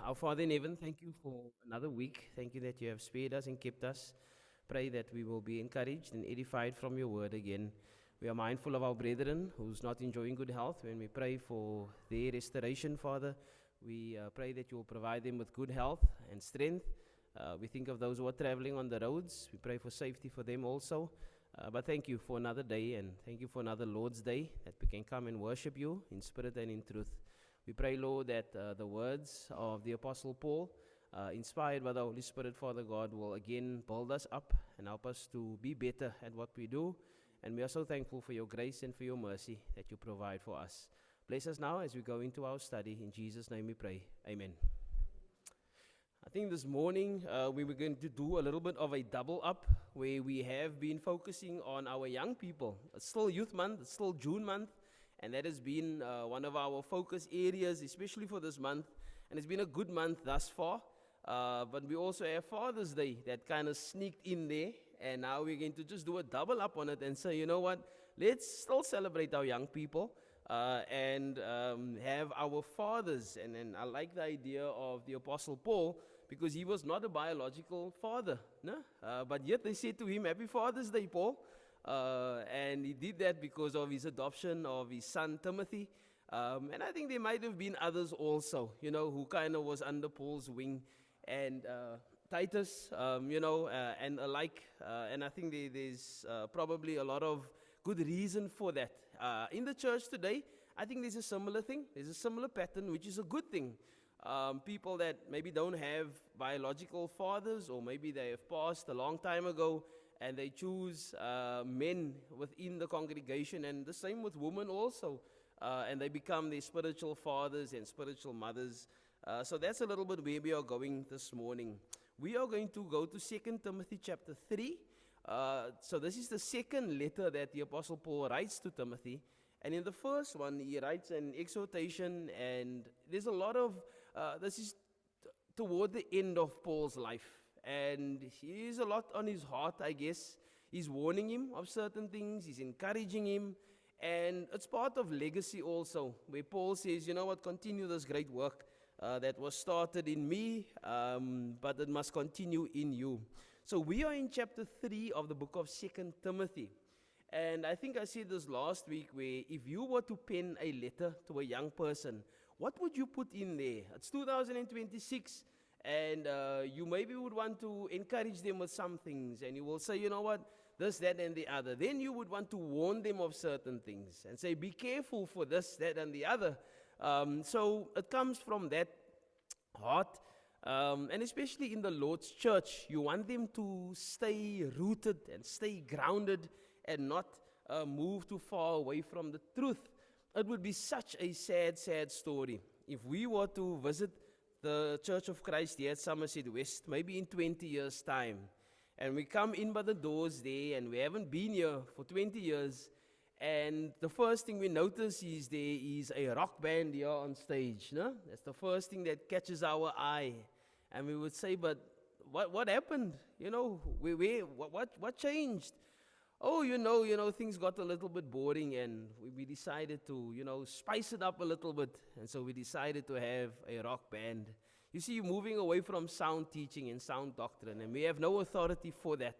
Our Father in heaven, thank you for another week. Thank you that you have spared us and kept us. Pray that we will be encouraged and edified from your word again. We are mindful of our brethren who's not enjoying good health. When we pray for their restoration, Father, we pray that you will provide them with good health and strength. We think of those who are traveling on the roads. We pray for safety for them also. But thank you for another day, and thank you for another Lord's Day that we can come and worship you in spirit and in truth. We pray, Lord, that the words of the Apostle Paul, inspired by the Holy Spirit, Father God, will again build us up and help us to be better at what we do. And we are so thankful for your grace and for your mercy that you provide for us. Bless us now as we go into our study. In Jesus' name we pray. Amen. I think this morning we were going to do a little bit of a double up where we have been focusing on our young people. It's still Youth Month, it's still June month, and that has been one of our focus areas, especially for this month. And it's been a good month thus far. But we also have Father's Day that kind of sneaked in there. And now we're going to just do a double up on it and say, you know what, let's still celebrate our young people and have our fathers. And I like the idea of the Apostle Paul because he was not a biological father. No? But yet they said to him, Happy Father's Day, Paul. And he did that because of his adoption of his son Timothy. And I think there might have been others also, who kind of was under Paul's wing. And Titus, and alike. And I think there's probably a lot of good reason for that. In the church today, I think there's a similar thing. There's a similar pattern, which is a good thing. People that maybe don't have biological fathers, or maybe they have passed a long time ago, and they choose men within the congregation, and the same with women also. And they become their spiritual fathers and spiritual mothers. So that's a little bit where we are going this morning. We are going to go to 2 Timothy chapter 3. So this is the second letter that the Apostle Paul writes to Timothy. And in the first one, he writes an exhortation, and there's a lot of, this is toward the end of Paul's life. And he has a lot on his heart, I guess. He's warning him of certain things. He's encouraging him. And it's part of legacy also, where Paul says, you know what, continue this great work that was started in me, but it must continue in you. So we are in chapter 3 of the book of 2 Timothy. And I think I said this last week, where if you were to pen a letter to a young person, what would you put in there? It's 2026. And you maybe would want to encourage them with some things. And you will say, you know what, this, that, and the other. Then you would want to warn them of certain things. And say, be careful for this, that, and the other. So it comes from that heart. And especially in the Lord's church, you want them to stay rooted and stay grounded and not move too far away from the truth. It would be such a sad, sad story if we were to visit the Church of Christ here at Somerset West, maybe in 20 years' time. And we come in by the doors there, and we haven't been here for 20 years. And the first thing we notice is there is a rock band here on stage. No? That's the first thing that catches our eye. And we would say, but what happened? What changed? Oh, things got a little bit boring, and we decided to, spice it up a little bit. And so we decided to have a rock band. You see, you're moving away from sound teaching and sound doctrine, and we have no authority for that.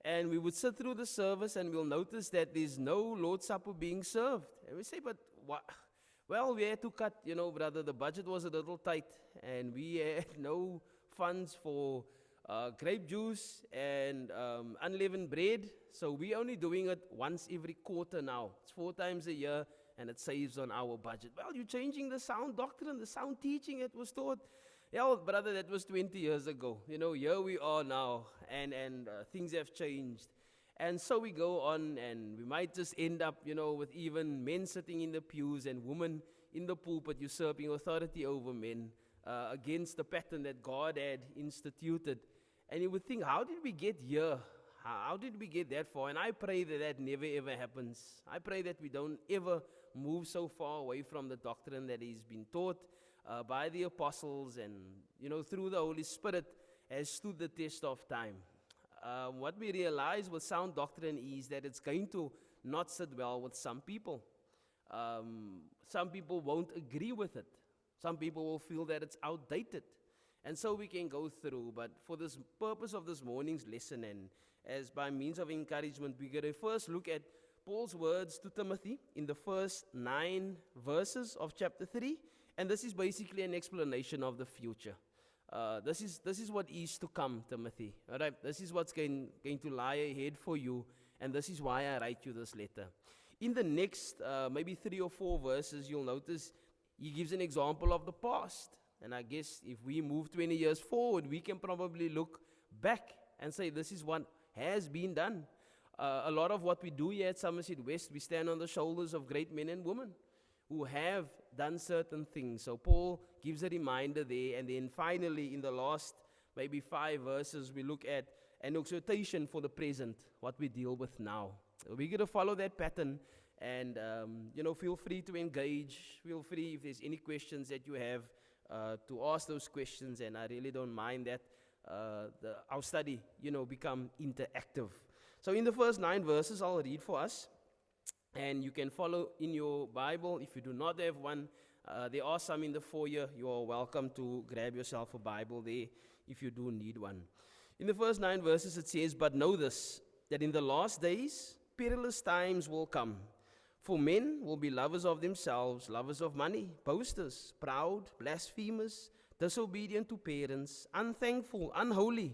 And we would sit through the service, and we'll notice that there's no Lord's Supper being served. And we say, but what? Well, we had to cut, brother, the budget was a little tight, and we had no funds for grape juice and unleavened bread. So we're only doing it once every quarter now. It's 4 times a year, and it saves on our budget. Well, you're changing the sound doctrine, the sound teaching it was taught. Yeah, well, brother, that was 20 years ago. Here we are now, and things have changed. And so we go on, and we might just end up, with even men sitting in the pews and women in the pulpit usurping authority over men against the pattern that God had instituted. And you would think, how did we get here? How did we get that far? And I pray that that never ever happens. I pray that we don't ever move so far away from the doctrine that has been taught by the apostles and, through the Holy Spirit has stood the test of time. What we realize with sound doctrine is that it's going to not sit well with some people. Some people won't agree with it. Some people will feel that it's outdated. And so we can go through. But for this purpose of this morning's lesson, and as by means of encouragement, we're going to first look at Paul's words to Timothy in the first 9 verses of chapter 3. And this is basically an explanation of the future. This is what is to come, Timothy. All right? This is what's going to lie ahead for you. And this is why I write you this letter. In the next maybe 3 or 4 verses, you'll notice he gives an example of the past. And I guess if we move 20 years forward, we can probably look back and say this is what has been done. A lot of what we do here at Somerset West, we stand on the shoulders of great men and women who have done certain things. So Paul gives a reminder there. And then finally, in the last maybe 5 verses, we look at an exhortation for the present, what we deal with now. We're going to follow that pattern. And, feel free to engage. Feel free if there's any questions that you have to ask those questions. And I really don't mind that our study, become interactive. So in the first 9 verses, I'll read for us. And you can follow in your Bible. If you do not have one, there are some in the foyer. You are welcome to grab yourself a Bible there if you do need one. In the first 9 verses, it says, "But know this, that in the last days, perilous times will come. For men will be lovers of themselves, lovers of money, boasters, proud, blasphemers, disobedient to parents, unthankful, unholy,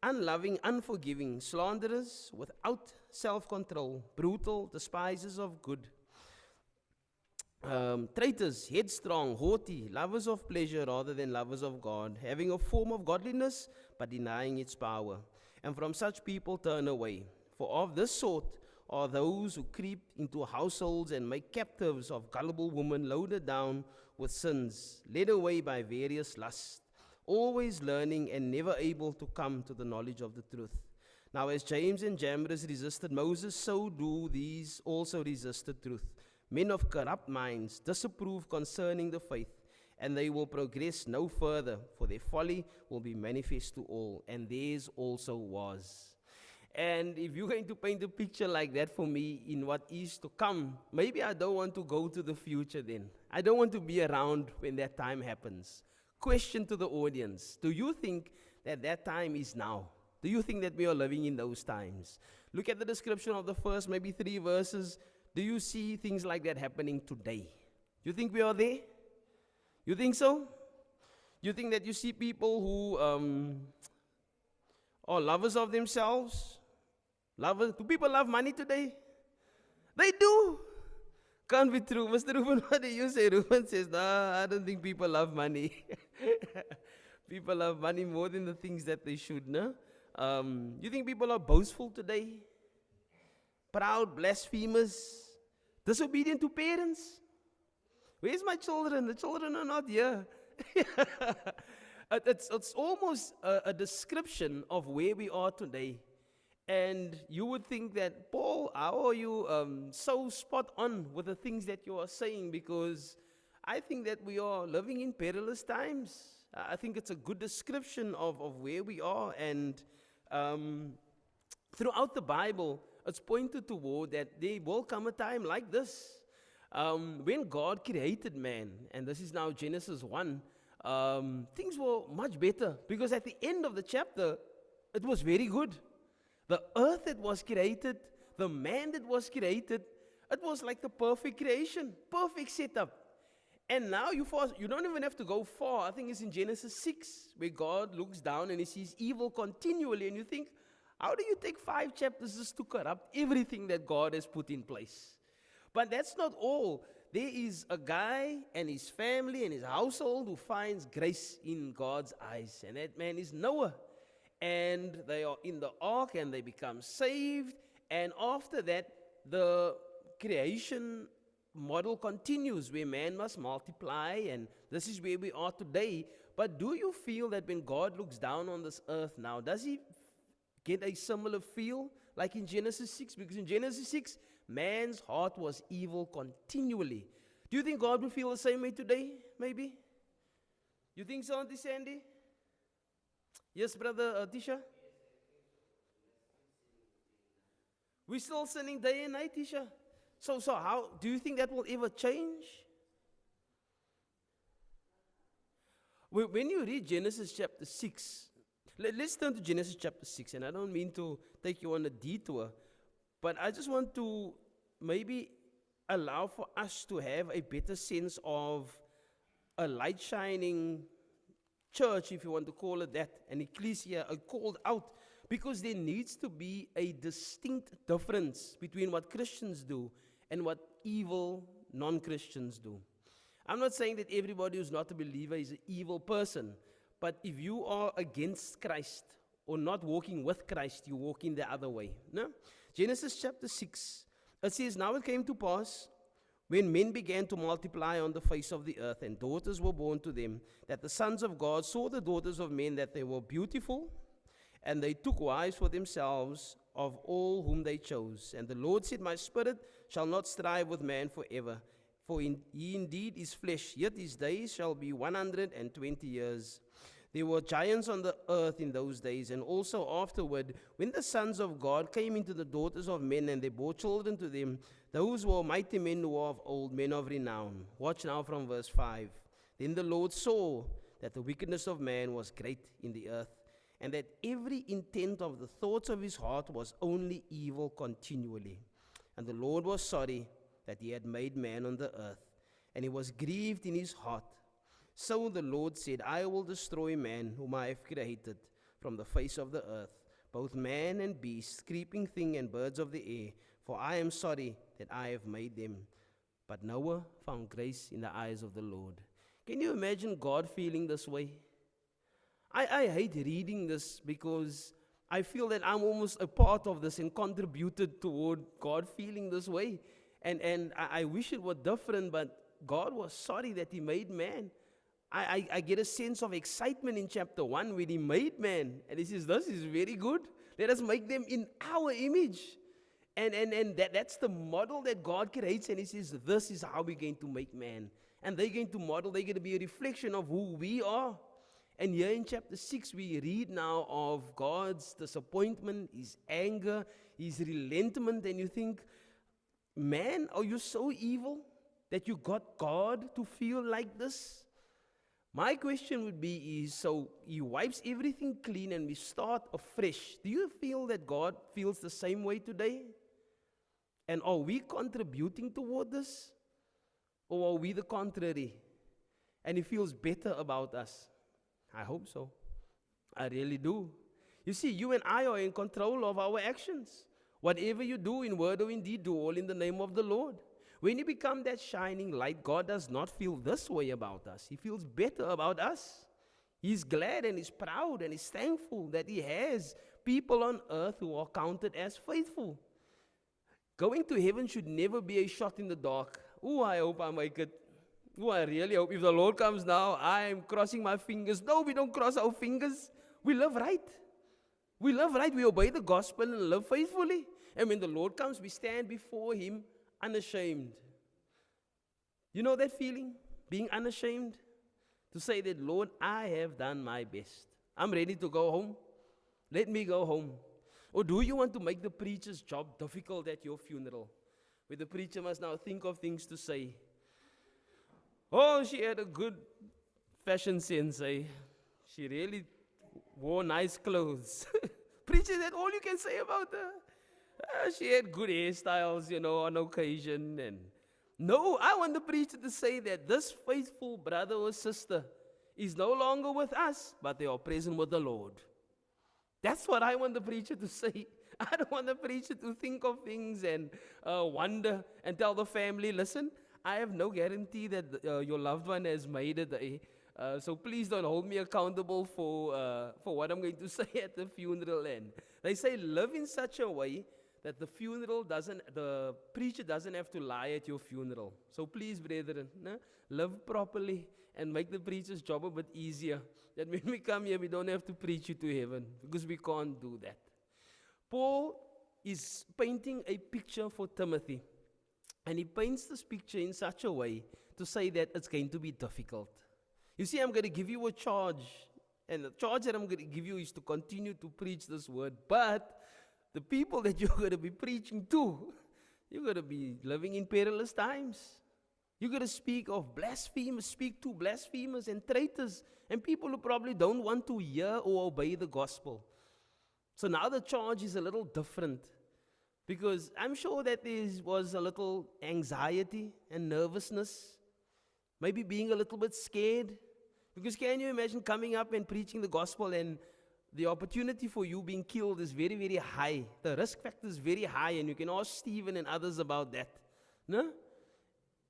unloving, unforgiving, slanderers, without self-control, brutal, despisers of good, traitors, headstrong, haughty, lovers of pleasure rather than lovers of God, having a form of godliness but denying its power. And from such people turn away. For of this sort are those who creep into households and make captives of gullible women, loaded down with sins, led away by various lusts, always learning and never able to come to the knowledge of the truth. Now as James and Jambres resisted Moses, so do these also resist the truth. Men of corrupt minds disapprove concerning the faith, and they will progress no further, for their folly will be manifest to all, and theirs also was." And if you're going to paint a picture like that for me in what is to come, maybe I don't want to go to the future then. I don't want to be around when that time happens. Question to the audience: do you think that time is now? Do you think that we are living in those times? Look at the description of the first maybe 3 verses. Do you see things like that happening today? You think we are there? You think so? You think that you see people who are lovers of themselves? Do people love money today? They do. Can't be true. Mr. Ruben, what do you say? Ruben says, "Nah, I don't think people love money." People love money more than the things that they should, no? You think people are boastful today? Proud, blasphemers, disobedient to parents? Where's my children? The children are not here. It's almost a description of where we are today. And you would think that, Paul, how are you so spot on with the things that you are saying? Because I think that we are living in perilous times. I think it's a good description of where we are. And throughout the Bible, it's pointed toward that there will come a time like this. When God created man, and this is now Genesis 1, things were much better. Because at the end of the chapter, it was very good. The earth that was created, the man that was created, it was like the perfect creation, perfect setup. And now you don't even have to go far. I think it's in Genesis 6, where God looks down and he sees evil continually. And you think, how do you take 5 chapters just to corrupt everything that God has put in place? But that's not all. There is a guy and his family and his household who finds grace in God's eyes. And that man is Noah. And they are in the ark and they become saved. And after that, the creation model continues where man must multiply. And this is where we are today. But do you feel that when God looks down on this earth now, does he get a similar feel like in Genesis 6? Because in Genesis 6, man's heart was evil continually. Do you think God will feel the same way today, maybe? You think so, Auntie Sandy? Yes, Brother Tisha? We're still sinning day and night, Tisha. So how do you think that will ever change? When you read Genesis chapter 6, let's turn to Genesis chapter 6, and I don't mean to take you on a detour, but I just want to maybe allow for us to have a better sense of a light shining church, if you want to call it that, an ecclesia, a called out, because there needs to be a distinct difference between what Christians do and what evil non-Christians do. I'm not saying that everybody who's not a believer is an evil person, but if you are against Christ or not walking with Christ, you're walking the other way. No? Genesis chapter 6, it says, "Now it came to pass, when men began to multiply on the face of the earth, and daughters were born to them, that the sons of God saw the daughters of men, that they were beautiful, and they took wives for themselves of all whom they chose. And the Lord said, My spirit shall not strive with man forever, for he indeed is flesh, yet his days shall be 120 years. There were giants on the earth in those days, and also afterward, when the sons of God came into the daughters of men, and they bore children to them, those were mighty men who were of old, men of renown." Watch now from verse 5. "Then the Lord saw that the wickedness of man was great in the earth, and that every intent of the thoughts of his heart was only evil continually. And the Lord was sorry that he had made man on the earth, and he was grieved in his heart. So the Lord said, I will destroy man whom I have created from the face of the earth, both man and beast, creeping thing and birds of the air, for I am sorry that I have made them. But Noah found grace in the eyes of the Lord." Can you imagine God feeling this way? I hate reading this because I feel that I'm almost a part of this and contributed toward God feeling this way. And I wish it were different, but God was sorry that he made man. I get a sense of excitement in chapter 1 when he made man. And he says, this is very good. Let us make them in our image. And that's the model that God creates. And he says, this is how we're going to make man. And they're going to be a reflection of who we are. And here in chapter 6, we read now of God's disappointment, his anger, his relentment. And you think, man, are you so evil that you got God to feel like this? My question would be so he wipes everything clean and we start afresh. Do you feel that God feels the same way today? And are we contributing toward this? Or are we the contrary? And he feels better about us? I hope so. I really do. You see, you and I are in control of our actions. Whatever you do in word or in deed, do all in the name of the Lord. When you become that shining light, God does not feel this way about us. He feels better about us. He's glad and he's proud and he's thankful that he has people on earth who are counted as faithful. Going to heaven should never be a shot in the dark. Oh, I hope I make it. Oh, I really hope if the Lord comes now, I am crossing my fingers. No, we don't cross our fingers. We live right. We live right. We obey the gospel and live faithfully. And when the Lord comes, we stand before him unashamed. You know that feeling? Being unashamed? To say that, Lord, I have done my best. I'm ready to go home. Let me go home. Or do you want to make the preacher's job difficult at your funeral? Where the preacher must now think of things to say. Oh, she had a good fashion sense, eh? She really wore nice clothes. Preacher, that's all you can say about her. She had good hairstyles, on occasion. And no, I want the preacher to say that this faithful brother or sister is no longer with us, but they are present with the Lord. That's what I want the preacher to say. I don't want the preacher to think of things and wonder and tell the family, listen, I have no guarantee that your loved one has made it. So please don't hold me accountable for what I'm going to say at the funeral. And they say live in such a way that the preacher doesn't have to lie at your funeral. So please, brethren, live properly and make the preacher's job a bit easier. That when we come here, we don't have to preach you to heaven, because we can't do that. Paul is painting a picture for Timothy. And he paints this picture in such a way to say that it's going to be difficult. You see, I'm going to give you a charge. And the charge that I'm going to give you is to continue to preach this word. But the people that you're going to be preaching to, you're going to be living in perilous times. You're going to speak of blasphemers, speak to blasphemers and traitors and people who probably don't want to hear or obey the gospel. So now the charge is a little different, because I'm sure that there was a little anxiety and nervousness, maybe being a little bit scared. Because can you imagine coming up and preaching the gospel, and the opportunity for you being killed is very, very high. The risk factor is very high, and you can ask Stephen and others about that. No?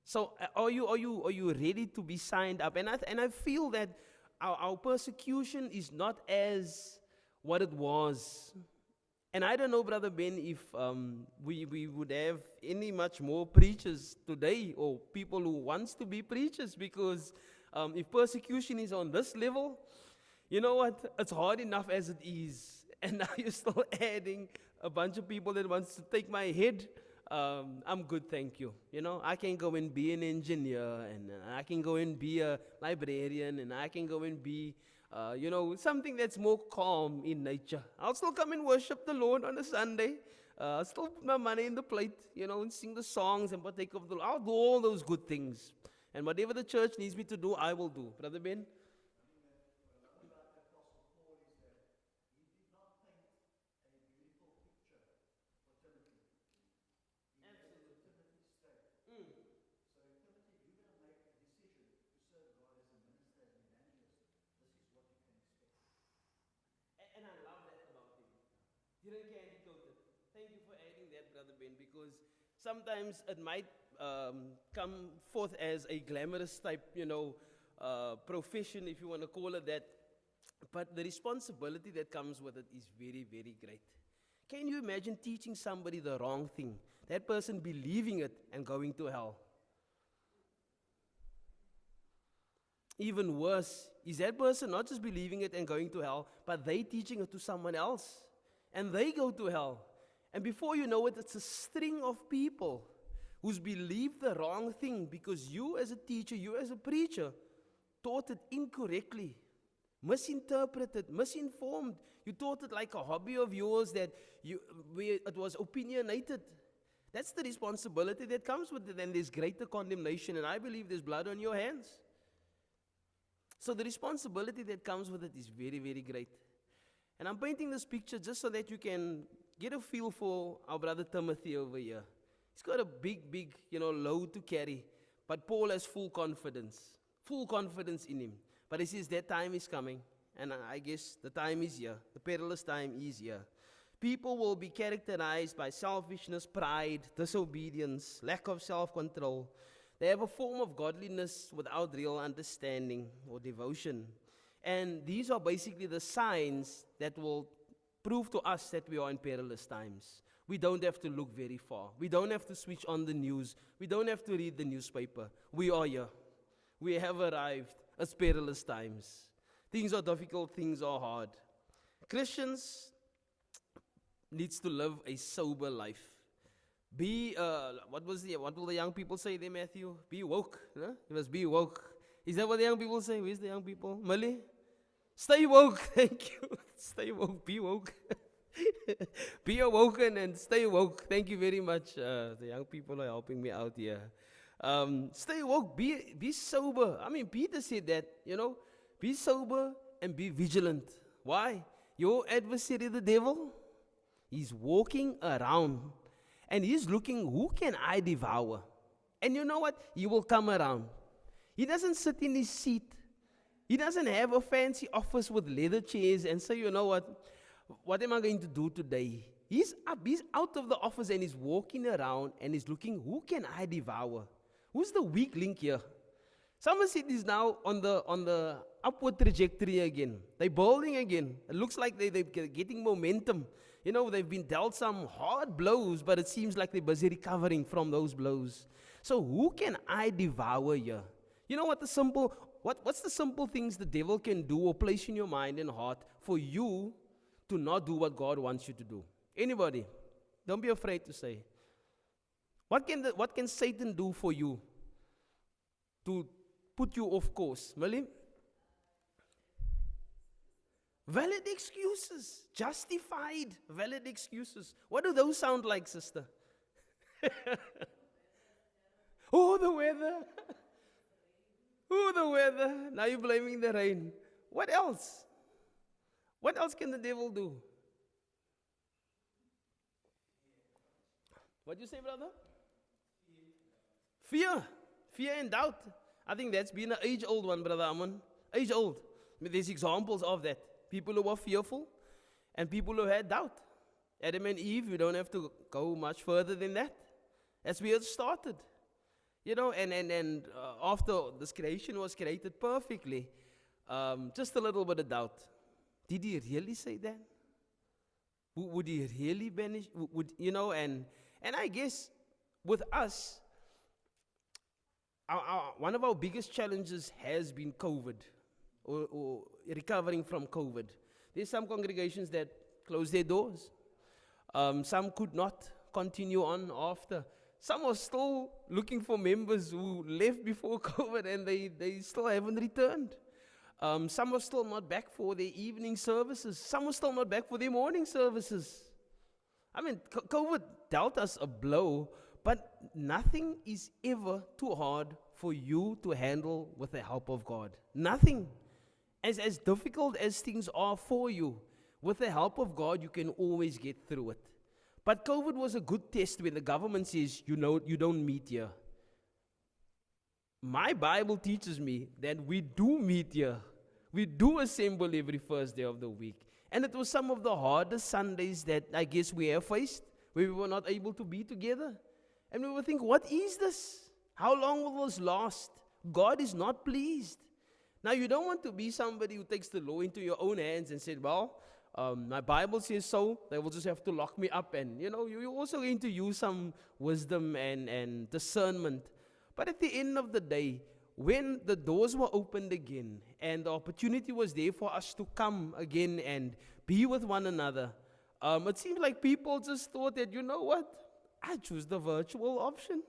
So are you ready to be signed up? And I feel that our persecution is not as what it was. And I don't know, Brother Ben, if we would have any much more preachers today, or people who wants to be preachers, because if persecution is on this level, you know what? It's hard enough as it is. And now you're still adding a bunch of people that wants to take my head. I'm good, thank you. You know, I can go and be an engineer, and I can go and be a librarian, and I can go and be something that's more calm in nature. I'll still come and worship the Lord on a Sunday. I'll still put my money in the plate, and sing the songs and partake of the Lord. I'll do all those good things. And whatever the church needs me to do, I will do. Brother Ben? And I love that about him. Didn't candy coat it. Thank you for adding that, Brother Ben, because sometimes it might come forth as a glamorous type, profession, if you want to call it that. But the responsibility that comes with it is very, very great. Can you imagine teaching somebody the wrong thing? That person believing it and going to hell. Even worse, is that person not just believing it and going to hell, but they teaching it to someone else, and they go to hell. And before you know it, it's a string of people who's believed the wrong thing because you as a teacher, you as a preacher, taught it incorrectly, misinterpreted, misinformed. You taught it like a hobby of yours where it was opinionated. That's the responsibility that comes with it, and there's greater condemnation, and I believe there's blood on your hands. So the responsibility that comes with it is very, very great. And I'm painting this picture just so that you can get a feel for our brother Timothy over here. He's got a big, load to carry. But Paul has full confidence in him. But he says that time is coming. And I guess the time is here. The perilous time is here. People will be characterized by selfishness, pride, disobedience, lack of self-control. They have a form of godliness without real understanding or devotion. And these are basically the signs that will prove to us that we are in perilous times. We don't have to look very far. We don't have to switch on the news. We don't have to read the newspaper. We are here. We have arrived. It's perilous times. Things are difficult. Things are hard. Christians needs to live a sober life. What will the young people say there, Matthew? Be woke. Huh? You must be woke. Is that what the young people say? Where's the young people? Millie? Stay woke. Thank you. Stay woke. Be woke. Be awoken and stay woke. Thank you very much. The young people are helping me out here. Stay woke. Be sober. I mean, Peter said that, be sober and be vigilant. Why? Your adversary, the devil, he's walking around. And he's looking, who can I devour? And you know what? He will come around. He doesn't sit in his seat. He doesn't have a fancy office with leather chairs and say, you know what am I going to do today? He's up, he's out of the office and he's walking around and he's looking, who can I devour? Who's the weak link here? Someone said is now on the upward trajectory again. They're building again. It looks like they're getting momentum. They've been dealt some hard blows, but it seems like they're busy recovering from those blows. So who can I devour here? You know what what's the simple things the devil can do or place in your mind and heart for you to not do what God wants you to do? Anybody? Don't be afraid to say. What can Satan do for you to put you off course? Millie? Valid excuses. Justified valid excuses. What do those sound like, sister? Oh, the weather. Oh, the weather. Now you're blaming the rain. What else? What else can the devil do? What do you say, brother? Fear. Fear and doubt. I think that's been an age-old one, Brother Aman. Age-old. I mean, there's examples of that. People who were fearful and people who had doubt. Adam and Eve, we don't have to go much further than that. That's where it started. And after this creation was created perfectly, just a little bit of doubt. Did he really say that? Would he really banish? And I guess with us, one of our biggest challenges has been COVID, or recovering from COVID. There's some congregations that closed their doors. Some could not continue on after. Some are still looking for members who left before COVID and they still haven't returned. Some are still not back for their evening services. Some are still not back for their morning services. I mean, COVID dealt us a blow, but nothing is ever too hard for you to handle with the help of God. Nothing. As difficult as things are for you, with the help of God, you can always get through it. But COVID was a good test when the government says, you don't meet here. My Bible teaches me that we do meet here. We do assemble every first day of the week. And it was some of the hardest Sundays that I guess we have faced, where we were not able to be together. And we would think, what is this? How long will this last? God is not pleased. Now, you don't want to be somebody who takes the law into your own hands and said, well, my Bible says so, they will just have to lock me up. And, you're also going to use some wisdom and discernment. But at the end of the day, when the doors were opened again and the opportunity was there for us to come again and be with one another, it seemed like people just thought that, you know what, I choose the virtual option.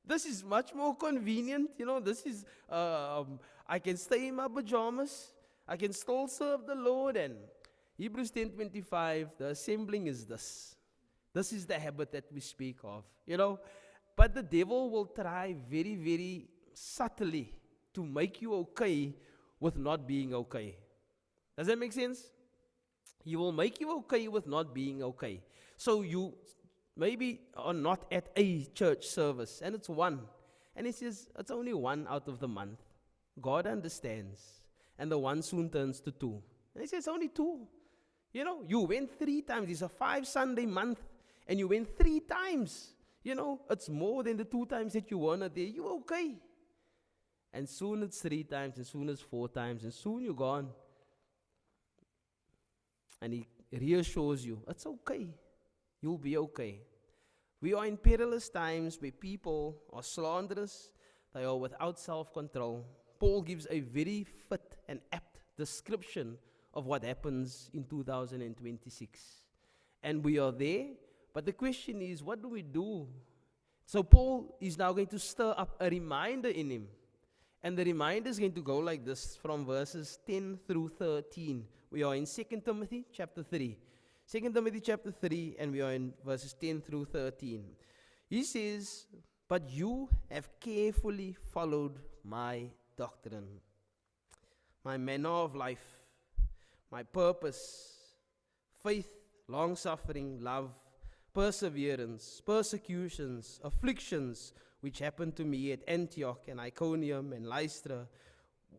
This is much more convenient. This is, I can stay in my pajamas. I can still serve the Lord. And Hebrews 10:25, the assembling is this. This is the habit that we speak of, But the devil will try very, very subtly to make you okay with not being okay. Does that make sense? He will make you okay with not being okay. So you maybe are not at a church service, and it's one. And he says, it's only one out of the month. God understands. And the one soon turns to two. And he says, only two. You went 3 times. It's a 5-Sunday month, and you went 3 times. It's more than the 2 times that you were not there. You're okay. And soon it's 3 times, and soon it's 4 times, and soon you're gone. And he reassures you, it's okay. You'll be okay. We are in perilous times where people are slanderous. They are without self-control. Paul gives a very fit and apt description of what happens in 2026. And we are there, but the question is, what do we do? So Paul is now going to stir up a reminder in him. And the reminder is going to go like this from verses 10 through 13. We are in 2 Timothy chapter 3. 2 Timothy chapter 3, and we are in verses 10 through 13. He says, but you have carefully followed my doctrine, my manner of life, my purpose, faith, long-suffering, love, perseverance, persecutions, afflictions, which happened to me at Antioch and Iconium and Lystra,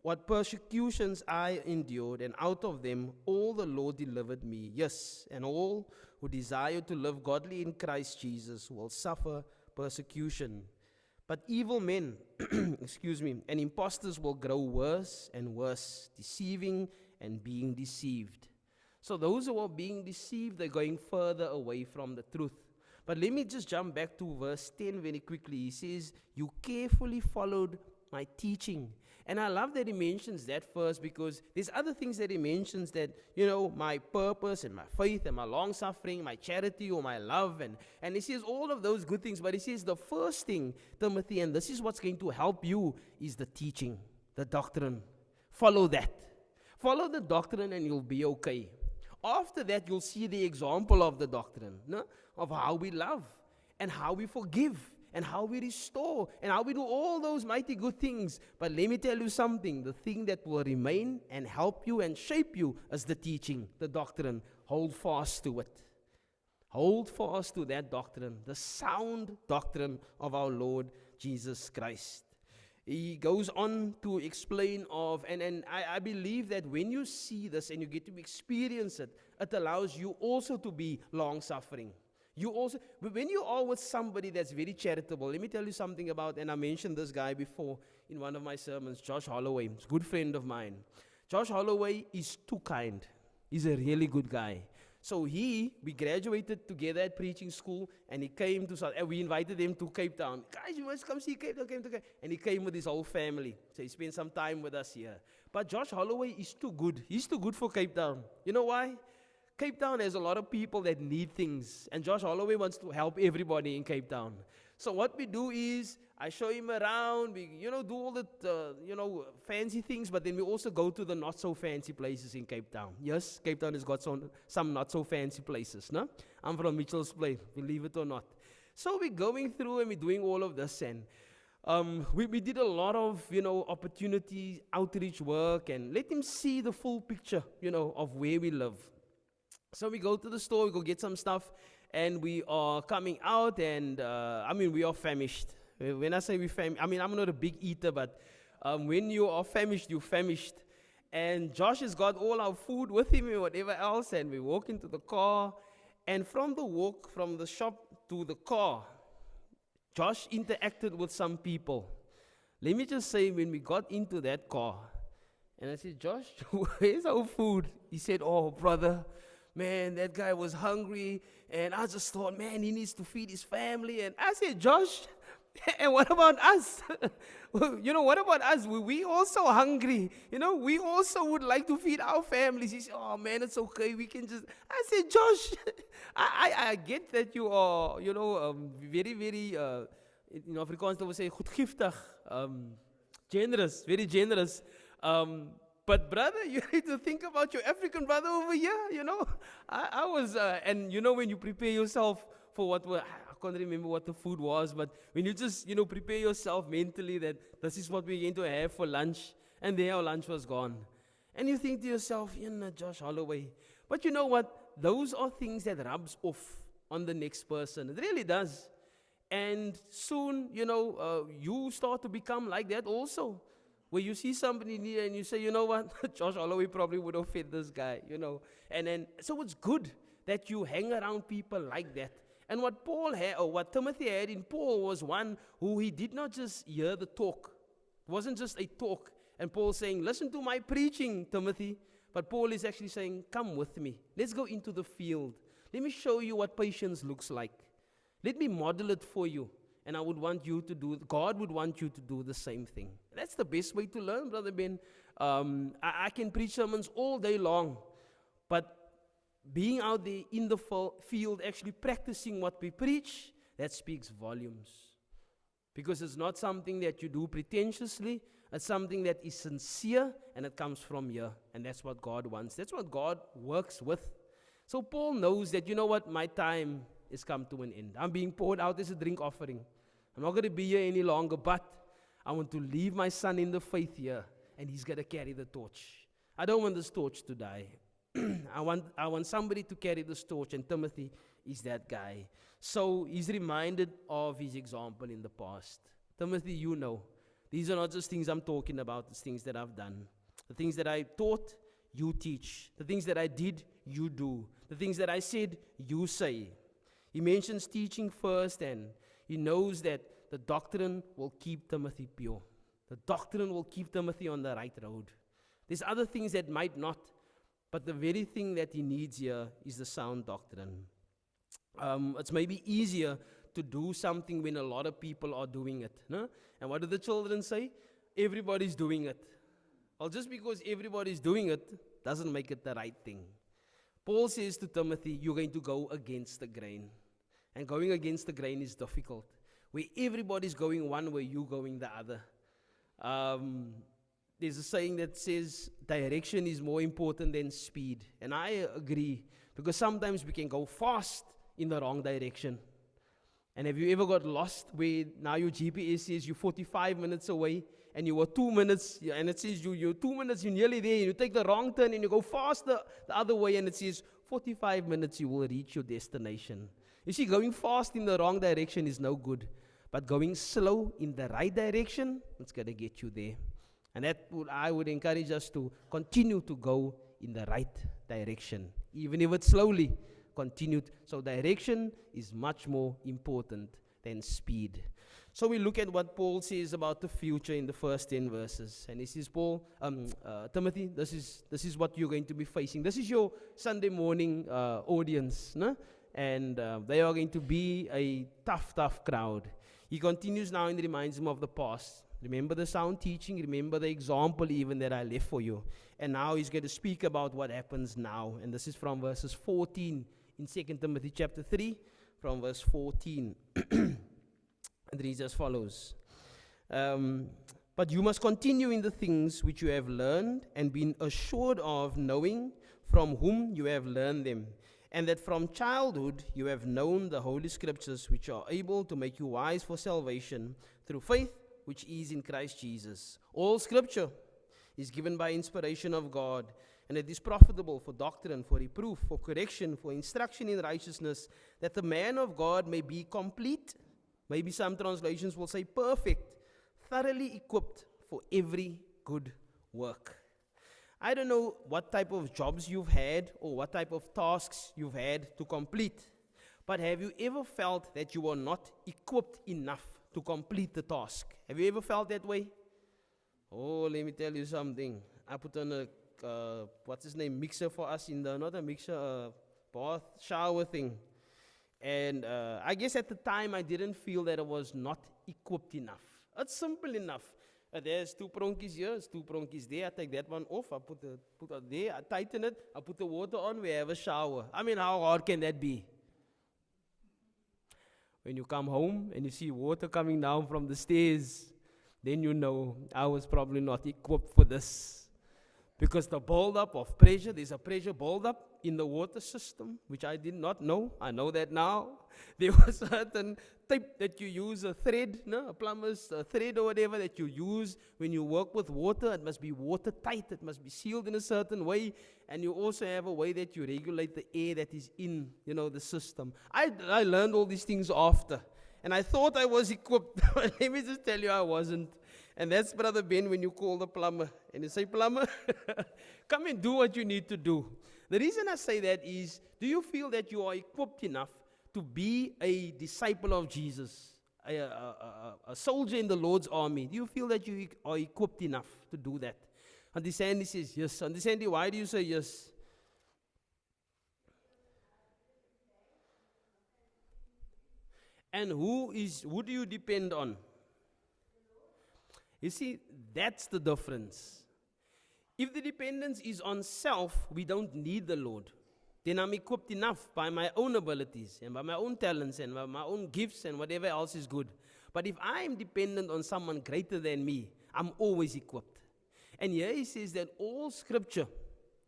what persecutions I endured, and out of them all the Lord delivered me. Yes, and all who desire to live godly in Christ Jesus will suffer persecution. But evil men, and impostors will grow worse and worse, deceiving and being deceived. So those who are being deceived are going further away from the truth. But let me just jump back to verse 10 very quickly. He says, you carefully followed my teaching. And I love that he mentions that first, because there's other things that he mentions that, my purpose and my faith and my long-suffering, my charity or my love. And he says all of those good things. But he says the first thing, Timothy, and this is what's going to help you, is the teaching, the doctrine. Follow that. Follow the doctrine and you'll be okay. After that, you'll see the example of the doctrine, of how we love and how we forgive and how we restore and how we do all those mighty good things. But let me tell you something, the thing that will remain and help you and shape you is the teaching, the doctrine. Hold fast to it. Hold fast to that doctrine, the sound doctrine of our Lord Jesus Christ. He goes on to explain and I believe that when you see this and you get to experience it, it allows you also to be long-suffering. But when you are with somebody that's very charitable, let me tell you something about, and I mentioned this guy before in one of my sermons, Josh Holloway, he's a good friend of mine. Josh Holloway is too kind. He's a really good guy. So we graduated together at preaching school, and he came to and we invited him to Cape Town. Guys, you must come see Cape Town. And he came with his whole family. So he spent some time with us here. But Josh Holloway is too good. He's too good for Cape Town. You know why? Cape Town has a lot of people that need things, and Josh Holloway wants to help everybody in Cape Town. So what we do is, I show him around, we, do all the, fancy things, but then we also go to the not-so-fancy places in Cape Town. Yes, Cape Town has got some not-so-fancy places, no? I'm from Mitchell's Plain, believe it or not. So we're going through and we're doing all of this, and we did a lot of, opportunity, outreach work, and let him see the full picture, of where we live. So we go to the store, we go get some stuff, and we are coming out, and we are famished. When I say we're famished, I'm not a big eater, but when you are famished, you're famished. And Josh has got all our food with him and whatever else, and we walk into the car, and from the walk from the shop to the car, Josh interacted with some people. Let me just say, when we got into that car, and I said, Josh, where's our food? He said, oh, brother, man, that guy was hungry, and I just thought, man, he needs to feed his family. And I said, Josh, and what about us? What about us? We also hungry. We also would like to feed our families. He said, oh, man, it's okay. We can just... I said, Josh, I get that you are, very, very, in Afrikaans, they would say, goedgiftig, generous, very generous. But brother, you need to think about your African brother over here, I was, and when you prepare yourself for I can't remember what the food was, but when you just, prepare yourself mentally that this is what we're going to have for lunch, and there our lunch was gone. And you think to yourself, Josh Holloway. But you know what? Those are things that rubs off on the next person. It really does. And soon, you start to become like that also. Where you see somebody near and you say, you know what, Josh Holloway probably would have fed this guy, And then, so it's good that you hang around people like that. And what Paul had, or what Timothy had in Paul, was one who he did not just hear the talk. It wasn't just a talk. And Paul saying, listen to my preaching, Timothy. But Paul is actually saying, come with me. Let's go into the field. Let me show you what patience looks like. Let me model it for you. And God would want you to do the same thing. That's the best way to learn, Brother Ben. I can preach sermons all day long, but being out there in the field, actually practicing what we preach, that speaks volumes. Because it's not something that you do pretentiously, it's something that is sincere, and it comes from here. And that's what God wants. That's what God works with. So Paul knows that, my time is come to an end. I'm being poured out as a drink offering. I'm not going to be here any longer, but I want to leave my son in the faith here, and he's going to carry the torch. I don't want this torch to die. I want somebody to carry this torch, and Timothy is that guy. So he's reminded of his example in the past. Timothy, these are not just things I'm talking about, it's things that I've done. The things that I taught, you teach. The things that I did, you do. The things that I said, you say. He mentions teaching first, and he knows that the doctrine will keep Timothy pure. The doctrine will keep Timothy on the right road. There's other things that might not, but the very thing that he needs here is the sound doctrine. It's maybe easier to do something when a lot of people are doing it. No? And what do the children say? Everybody's doing it. Well, just because everybody's doing it doesn't make it the right thing. Paul says to Timothy, you're going to go against the grain. And going against the grain is difficult. Where everybody's going one way, you going the other. There's a saying that says direction is more important than speed. And I agree. Because sometimes we can go fast in the wrong direction. And have you ever got lost where now your GPS says you're 45 minutes away and you were 2 minutes, and it says you're 2 minutes, you're nearly there, and you take the wrong turn and you go faster the other way, and it says 45 minutes you will reach your destination. You see, going fast in the wrong direction is no good, but going slow in the right direction, it's going to get you there. And I would encourage us to continue to go in the right direction, even if it's slowly. Continued. So direction is much more important than speed. So we look at what Paul says about the future in the first 10 verses. And he says, Timothy, this is what you're going to be facing. This is your Sunday morning audience. No? And they are going to be a tough crowd. He continues now and reminds him of the past. Remember the sound teaching. Remember the example even that I left for you. And now he's going to speak about what happens now. And this is from verses 14 in 2 Timothy chapter 3, from verse 14. It reads as follows. But you must continue in the things which you have learned and been assured of, knowing from whom you have learned them, and that from childhood you have known the Holy Scriptures, which are able to make you wise for salvation through faith which is in Christ Jesus. All Scripture is given by inspiration of God, and it is profitable for doctrine, for reproof, for correction, for instruction in righteousness, that the man of God may be complete. Maybe some translations will say perfect, thoroughly equipped for every good work. I don't know what type of jobs you've had or what type of tasks you've had to complete, but have you ever felt that you were not equipped enough to complete the task? Have you ever felt that way? Oh, let me tell you something. I put on a mixer for us not a mixer, bath shower thing. And I guess at the time I didn't feel that I was not equipped enough. It's simple enough. There's 2 pronkies here, there's 2 pronkies there. I take that one off, I put it there, I tighten it, I put the water on, we have a shower. I mean, how hard can that be? When you come home and you see water coming down from the stairs, then you know I was probably not equipped for this. Because the build-up of pressure, there's a pressure build-up in the water system, which I did not know. I know that now. There was a certain tape that you use, a thread, a plumber's thread or whatever that you use when you work with water. It must be watertight. It must be sealed in a certain way. And you also have a way that you regulate the air that is in, the system. I learned all these things after. And I thought I was equipped. But let me just tell you, I wasn't. And that's Brother Ben when you call the plumber. And you say, plumber, come and do what you need to do. The reason I say that is, do you feel that you are equipped enough to be a disciple of Jesus, a soldier in the Lord's army? Do you feel that you are equipped enough to do that? Auntie Sandy says yes. Auntie Sandy, why do you say yes? And who do you depend on? You see, that's the difference. If the dependence is on self, we don't need the Lord. Then I'm equipped enough by my own abilities and by my own talents and by my own gifts and whatever else is good. But if I am dependent on someone greater than me, I'm always equipped. And here he says that all Scripture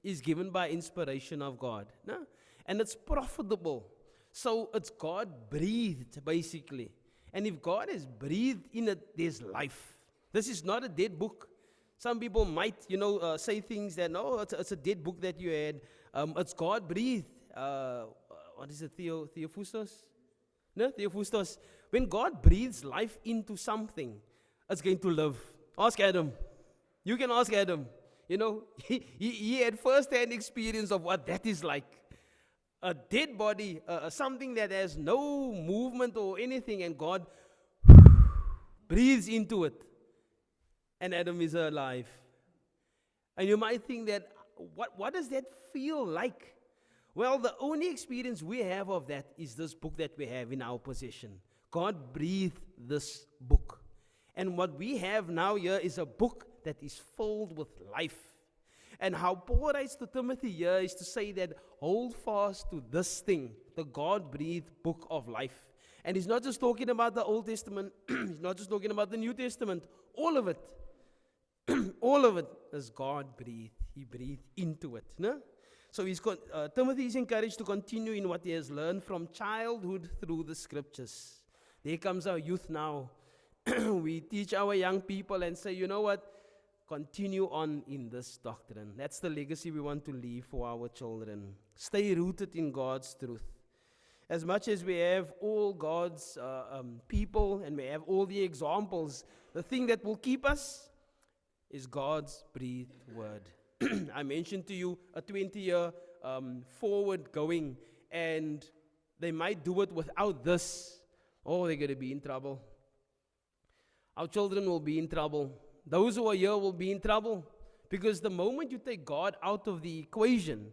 is given by inspiration of God. No? And it's profitable. So it's God-breathed, basically. And if God has breathed in it, there's life. This is not a dead book. Some people might, say things that, no, it's a dead book that you had. It's God-breathed. What is it, Theophrustos? No, Theophrustos. When God breathes life into something, it's going to live. Ask Adam. You can ask Adam. He had first-hand experience of what that is like. A dead body, something that has no movement or anything, and God breathes into it. And Adam is alive. And you might think that, what does that feel like? Well, the only experience we have of that is this book that we have in our possession. God breathed this book. And what we have now here is a book that is filled with life. And how Paul writes to Timothy here is to say that hold fast to this thing, the God-breathed book of life. And he's not just talking about the Old Testament, he's not just talking about the New Testament, all of it. All of it is God-breathed. He breathed into it. No? So Timothy is encouraged to continue in what he has learned from childhood through the Scriptures. There comes our youth now. We teach our young people and say, you know what? Continue on in this doctrine. That's the legacy we want to leave for our children. Stay rooted in God's truth. As much as we have all God's people and we have all the examples, the thing that will keep us is God's breathed word. I mentioned to you a 20-year forward going, and they might do it without this. Oh, they're going to be in trouble. Our children will be in trouble. Those who are here will be in trouble. Because the moment you take God out of the equation,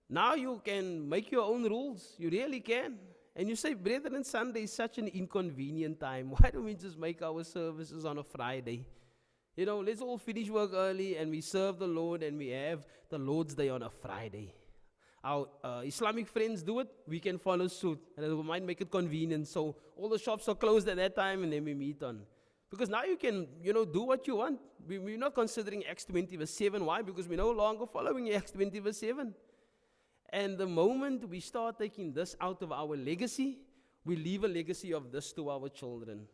now you can make your own rules. You really can. And you say, brethren, Sunday is such an inconvenient time. Why don't we just make our services on a Friday? You know, let's all finish work early and we serve the Lord and we have the Lord's Day on a Friday. Our Islamic friends do it, we can follow suit. And it might make it convenient. So all the shops are closed at that time and then we meet on. Because now you can, do what you want. We're not considering Acts 20 verse 7. Why? Because we're no longer following Acts 20 verse 7. And the moment we start taking this out of our legacy, we leave a legacy of this to our children,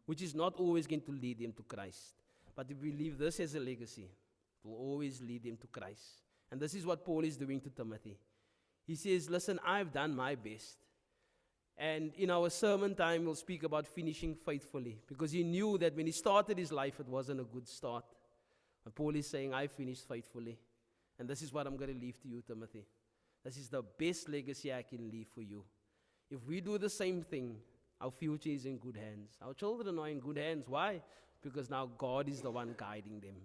which is not always going to lead them to Christ. But if we leave this as a legacy, it will always lead them to Christ. And this is what Paul is doing to Timothy. He says, listen, I've done my best. And in our sermon time, we'll speak about finishing faithfully. Because he knew that when he started his life, it wasn't a good start. And Paul is saying, I finished faithfully. And this is what I'm going to leave to you, Timothy. This is the best legacy I can leave for you. If we do the same thing, our future is in good hands. Our children are in good hands. Why? Because now God is the one guiding them.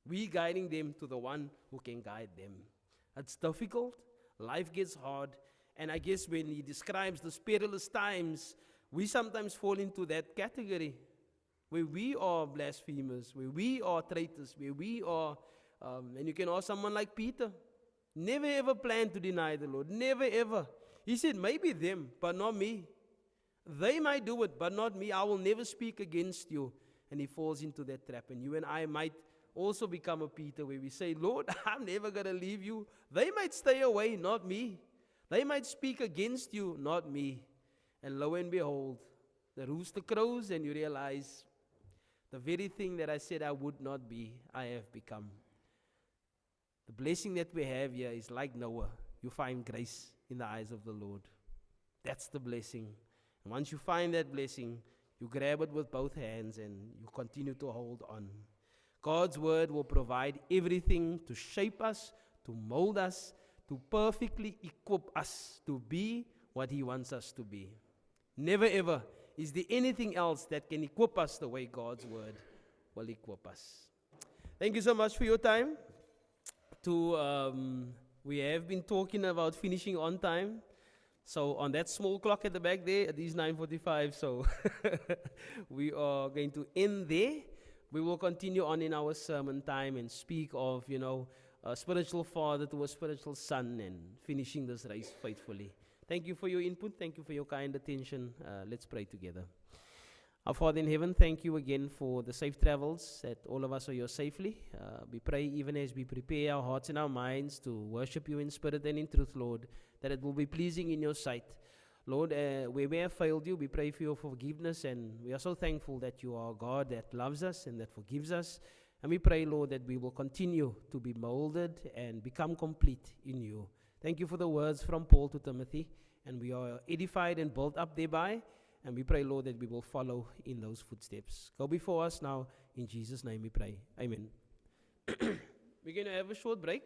We guiding them to the one who can guide them. It's difficult. Life gets hard. And I guess when he describes those perilous times, we sometimes fall into that category where we are blasphemers, where we are traitors, where we are, and you can ask someone like Peter, never ever planned to deny the Lord, never ever. He said, maybe them, but not me. They might do it, but not me. I will never speak against you. And he falls into that trap. And you and I might also become a Peter where we say, Lord, I'm never going to leave you. They might stay away, not me. They might speak against you, not me. And lo and behold, the rooster crows and you realize the very thing that I said I would not be, I have become. The blessing that we have here is like Noah. You find grace in the eyes of the Lord. That's the blessing. And once you find that blessing, you grab it with both hands and you continue to hold on. God's word will provide everything to shape us, to mold us, to perfectly equip us to be what he wants us to be. Never ever is there anything else that can equip us the way God's word will equip us. Thank you so much for your time. We have been talking about finishing on time. So on that small clock at the back there, it is 9:45. So we are going to end there. We will continue on in our sermon time and speak of, a spiritual father to a spiritual son and finishing this race faithfully. Thank you for your input. Thank you for your kind attention. Let's pray together. Our Father in heaven, thank you again for the safe travels, that all of us are here safely. We pray even as we prepare our hearts and our minds to worship you in spirit and in truth, Lord, that it will be pleasing in your sight. Lord, where we have failed you, we pray for your forgiveness, and we are so thankful that you are God that loves us and that forgives us. And we pray, Lord, that we will continue to be molded and become complete in you. Thank you for the words from Paul to Timothy, and we are edified and built up thereby. And we pray, Lord, that we will follow in those footsteps. Go before us now. In Jesus' name we pray. Amen. We're going to have a short break.